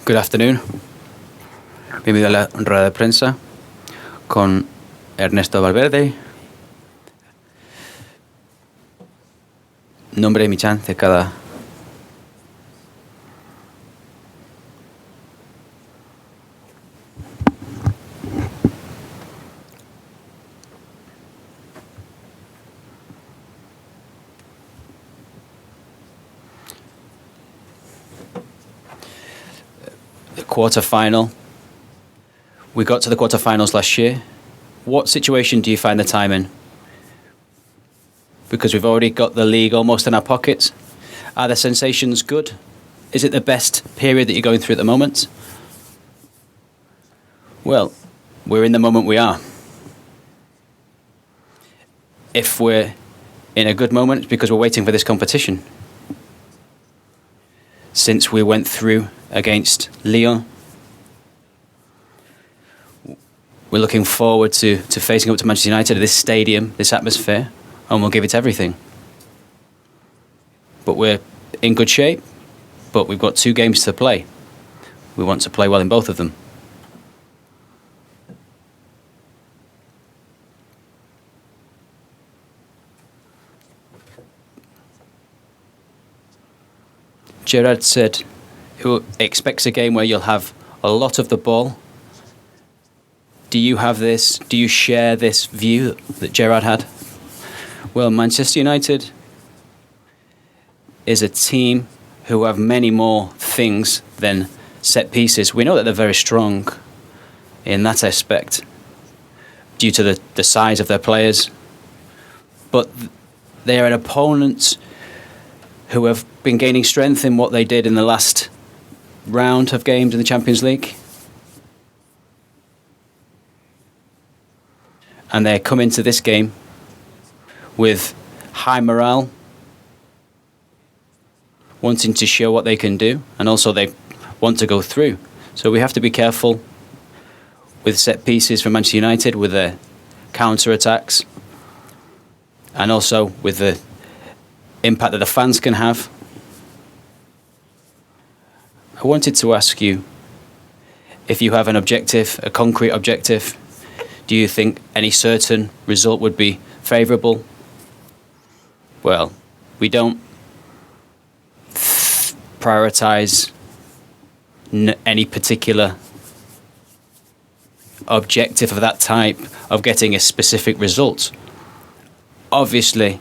Good afternoon. Bienvenido a la rueda de prensa con Ernesto Valverde. Nombre y mi chance de cada quarter-final. We got to the quarter-finals last year. What situation do you find the time in? Because we've already got the league almost in our pockets. Are the sensations good? Is it the best period that you're going through at the moment? Well, we're in the moment we are. If we're in a good moment, it's because we're waiting for this competition. Since we went through against Lyon, we're looking forward to facing up to Manchester United at this stadium, this atmosphere, and we'll give it everything. But we're in good shape, but we've got 2 games to play. We want to play well in both of them. Gerard said he expects a game where you'll have a lot of the ball. Do you have this? Do you share this view that Gerard had? Well, Manchester United is a team who have many more things than set pieces. We know that they're very strong in that aspect due to the size of their players. But they are an opponent who have been gaining strength in what they did in the last round of games in the Champions League. And they come into this game with high morale, wanting to show what they can do, and also they want to go through. So we have to be careful with set pieces for Manchester United, with their counter-attacks, and also with the impact that the fans can have. I wanted to ask you if you have an objective, a concrete objective. Do you think any certain result would be favourable? Well, we don't prioritise any particular objective of that type of getting a specific result. Obviously,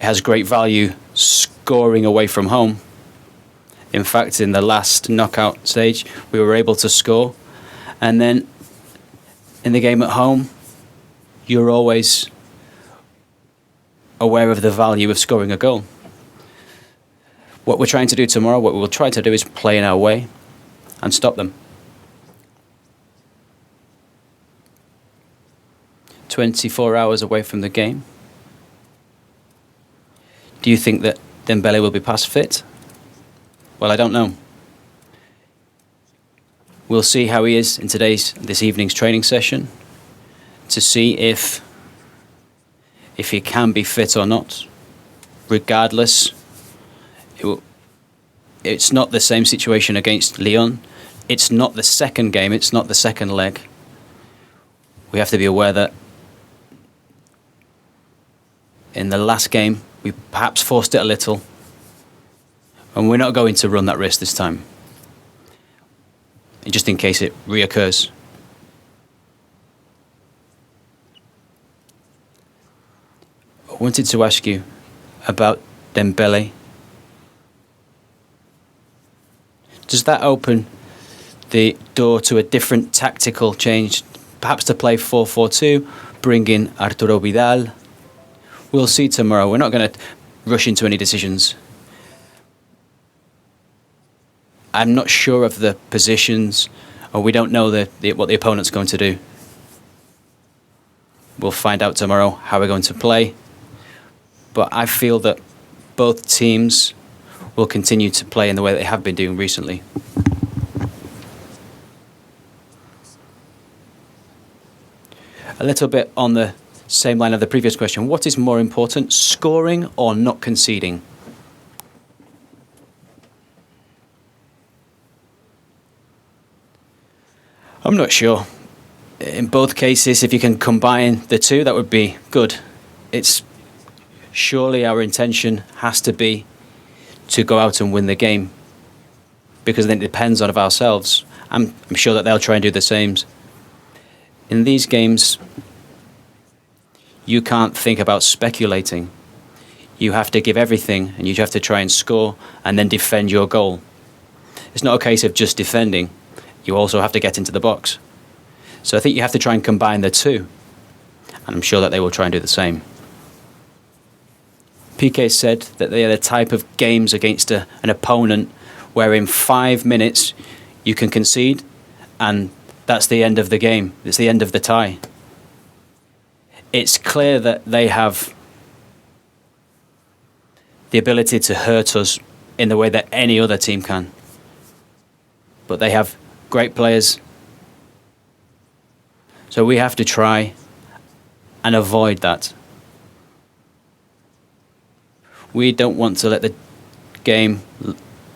it has great value scoring away from home. In fact, in the last knockout stage, we were able to score. And then in the game at home, you're always aware of the value of scoring a goal. What we're trying to do tomorrow, what we will try to do is play in our way and stop them. 24 hours away from the game. Do you think that Dembele will be past fit? Well, I don't know. We'll see how he is in this evening's training session to see if he can be fit or not. Regardless, it's not the same situation against Lyon. It's not the second game. It's not the second leg. We have to be aware that in the last game, we perhaps forced it a little, and we're not going to run that risk this time, just in case it reoccurs. I wanted to ask you about Dembele. Does that open the door to a different tactical change, perhaps to play 4-4-2, bring in Arturo Vidal? We'll see tomorrow. We're not going to rush into any decisions. I'm not sure of the positions, or we don't know what the opponent's going to do. We'll find out tomorrow how we're going to play. But I feel that both teams will continue to play in the way that they have been doing recently. A little bit on the same line of the previous question. What is more important, scoring or not conceding? I'm not sure. In both cases, if you can combine the two, that would be good. It's surely our intention has to be to go out and win the game, because then it depends on ourselves. I'm sure that they'll try and do the same. In these games, you can't think about speculating. You have to give everything, and you have to try and score and then defend your goal. It's not a case of just defending. You also have to get into the box. So I think you have to try and combine the two. And I'm sure that they will try and do the same. Piqué said that they are the type of games against an opponent where in 5 minutes you can concede and that's the end of the game. It's the end of the tie. It's clear that they have the ability to hurt us in the way that any other team can. But they have great players. So we have to try and avoid that. We don't want to let the game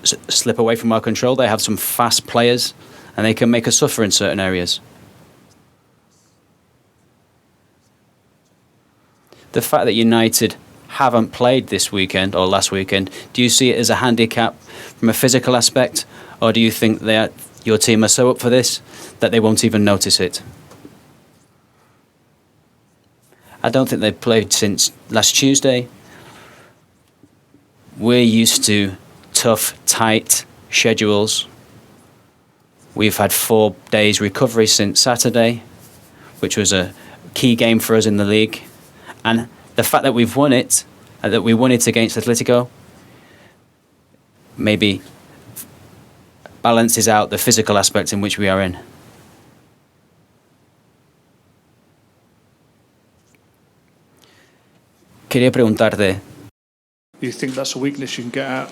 slip away from our control. They have some fast players and they can make us suffer in certain areas. The fact that United haven't played this weekend or last weekend, do you see it as a handicap from a physical aspect, or do you think that your team are so up for this that they won't even notice it? I don't think they've played since last Tuesday. We're used to tough, tight schedules. We've had 4 days recovery since Saturday, which was a key game for us in the league. And the fact that we've won it, and that we won it against Atletico, maybe balances out the physical aspects in which we are in. Quería preguntarte. You think that's a weakness you can get at?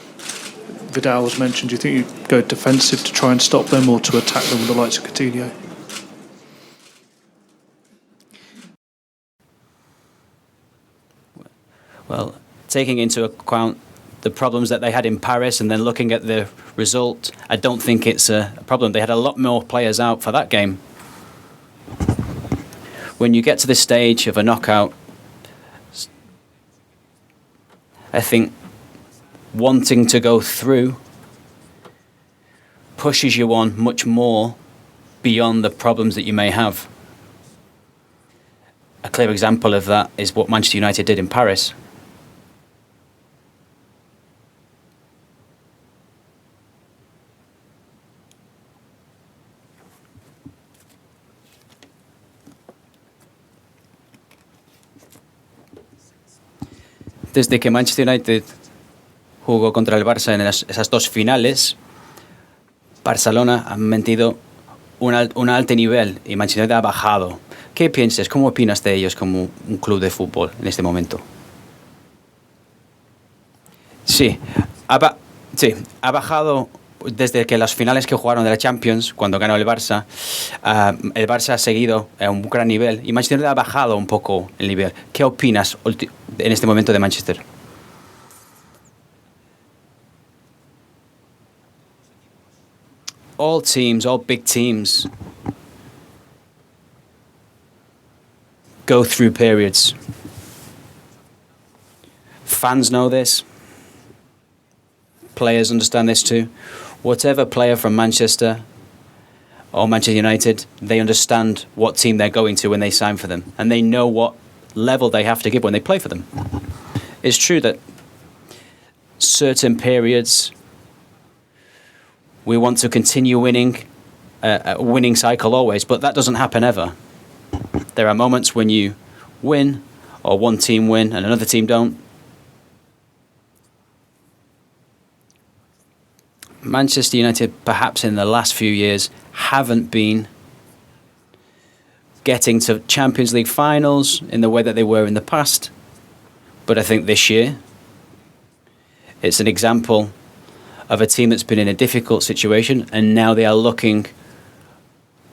Vidal was mentioned. Do you think you go defensive to try and stop them, or to attack them with the likes of Coutinho? Well, taking into account the problems that they had in Paris and then looking at the result, I don't think it's a problem. They had a lot more players out for that game. When you get to this stage of a knockout, I think wanting to go through pushes you on much more beyond the problems that you may have. A clear example of that is what Manchester United did in Paris. Desde que Manchester United jugó contra el Barça en esas 2 finales, Barcelona ha mantenido un alto nivel y Manchester United ha bajado. ¿Qué piensas? ¿Cómo opinas de ellos como un club de fútbol en este momento? Sí, ha bajado desde que las finales que jugaron de la Champions, cuando ganó el Barça ha seguido a un gran nivel y Manchester United ha bajado un poco el nivel. ¿Qué opinas en este momento de Manchester? All teams, all big teams, go through periods. Fans know this. Players understand this too. Whatever player from Manchester or Manchester United, they understand what team they're going to when they sign for them, and they know what level they have to give when they play for them. It's true that certain periods we want to continue winning, a winning cycle always, but that doesn't happen ever. There are moments when you win, or one team win and another team don't. Manchester United, perhaps in the last few years, haven't been getting to Champions League finals in the way that they were in the past. But I think this year, it's an example of a team that's been in a difficult situation and now they are looking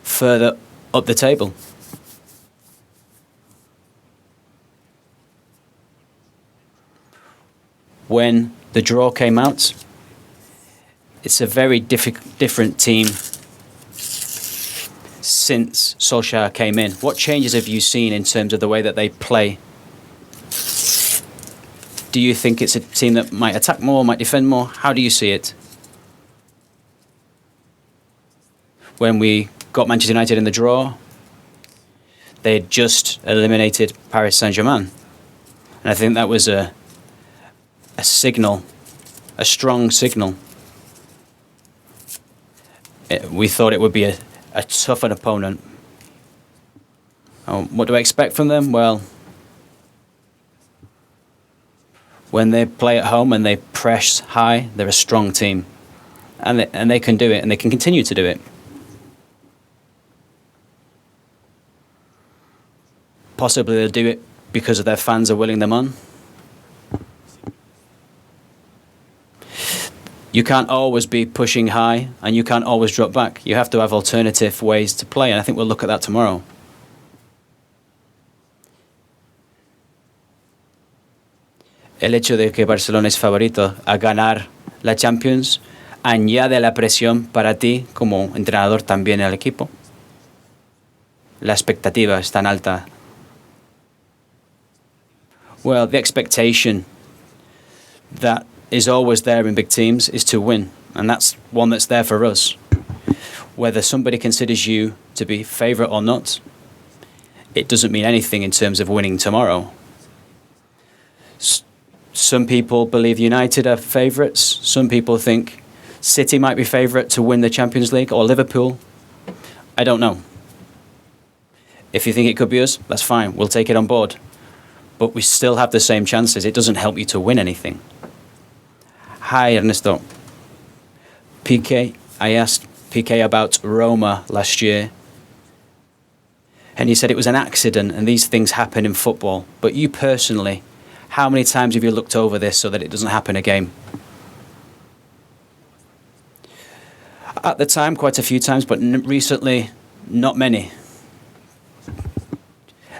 further up the table. When the draw came out, it's a very different team since Solskjaer came in? What changes have you seen in terms of the way that they play? Do you think it's a team that might attack more, might defend more? How do you see it? When we got Manchester United in the draw, they had just eliminated Paris Saint-Germain. And I think that was a signal, a strong signal. We thought it would be a tough an opponent. What do I expect from them? Well, when they play at home and they press high, they're a strong team. And they can do it, and they can continue to do it. Possibly they'll do it because of their fans are willing them on. You can't always be pushing high, and you can't always drop back. You have to have alternative ways to play, and I think we'll look at that tomorrow. El hecho de que Barcelona es favorito a ganar la Champions añade la presión para ti como entrenador también al equipo. La expectativa es tan alta. Well, the expectation that is always there in big teams is to win, and that's one that's there for us. Whether somebody considers you to be favourite or not, it doesn't mean anything in terms of winning tomorrow. Some people believe United are favourites. Some people think City might be favourite to win the Champions League, or Liverpool. I don't know. If you think it could be us, that's fine. We'll take it on board. But we still have the same chances. It doesn't help you to win anything. Hi, Ernesto. PK, I asked PK about Roma last year. And he said it was an accident and these things happen in football. But you personally, how many times have you looked over this so that it doesn't happen again? At the time, quite a few times, but recently, not many.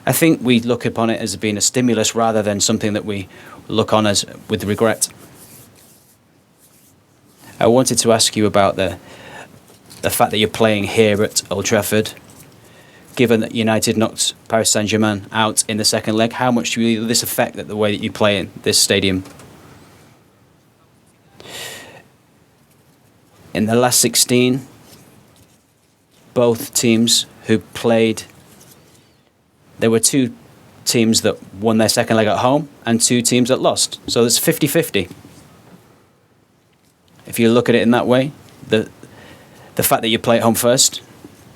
I think we look upon it as being a stimulus rather than something that we look on as with regret. I wanted to ask you about the fact that you're playing here at Old Trafford. Given that United knocked Paris Saint-Germain out in the second leg, how much will this affect the way that you play in this stadium? In the last 16, both teams who played, there were two teams that won their second leg at home and two teams that lost. So it's 50-50. If you look at it in that way, the fact that you play at home first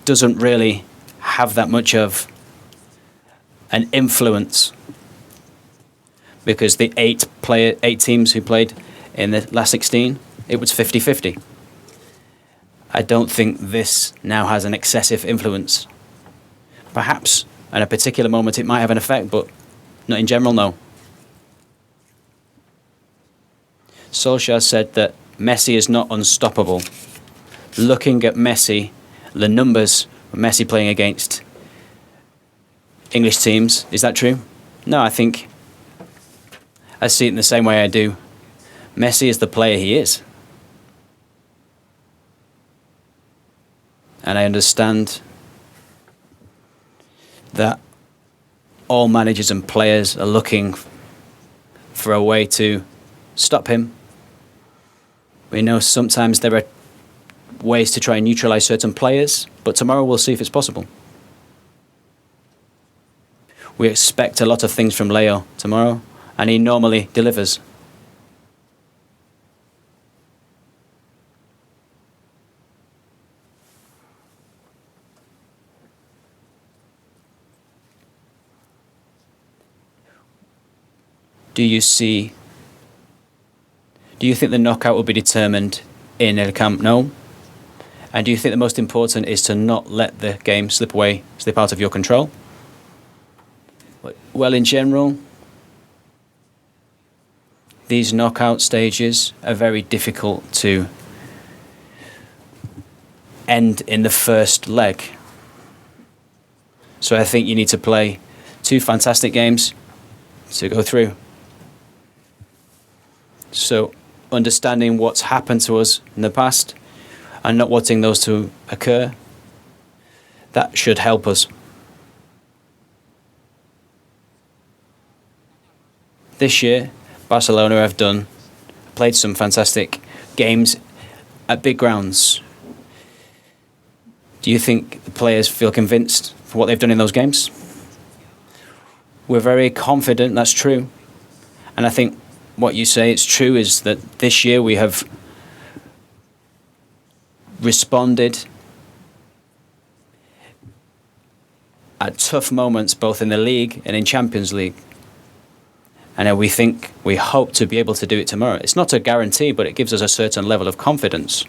doesn't really have that much of an influence, because the eight teams who played in the last 16, it was 50-50. I don't think this now has an excessive influence. Perhaps at a particular moment it might have an effect, but not in general, no. Solskjaer said that Messi is not unstoppable. Looking at Messi, the numbers of Messi playing against English teams, is that true? No, I think I see it in the same way I do. Messi is the player he is. And I understand that all managers and players are looking for a way to stop him. We know sometimes there are ways to try and neutralise certain players, but tomorrow we'll see if it's possible. We expect a lot of things from Leo tomorrow, and he normally delivers. Do you think the knockout will be determined in El Camp Nou? And do you think the most important is to not let the game slip out of your control? Well, in general, these knockout stages are very difficult to end in the first leg. So I think you need to play two fantastic games to go through. So understanding what's happened to us in the past and not wanting those to occur, That should help us. This year, Barcelona have played some fantastic games at big grounds. Do you think the players feel convinced for what they've done in those games? We're very confident, that's true. And I think what you say is true, is that this year we have responded at tough moments, both in the league and in Champions League. And we hope to be able to do it tomorrow. It's not a guarantee, but it gives us a certain level of confidence.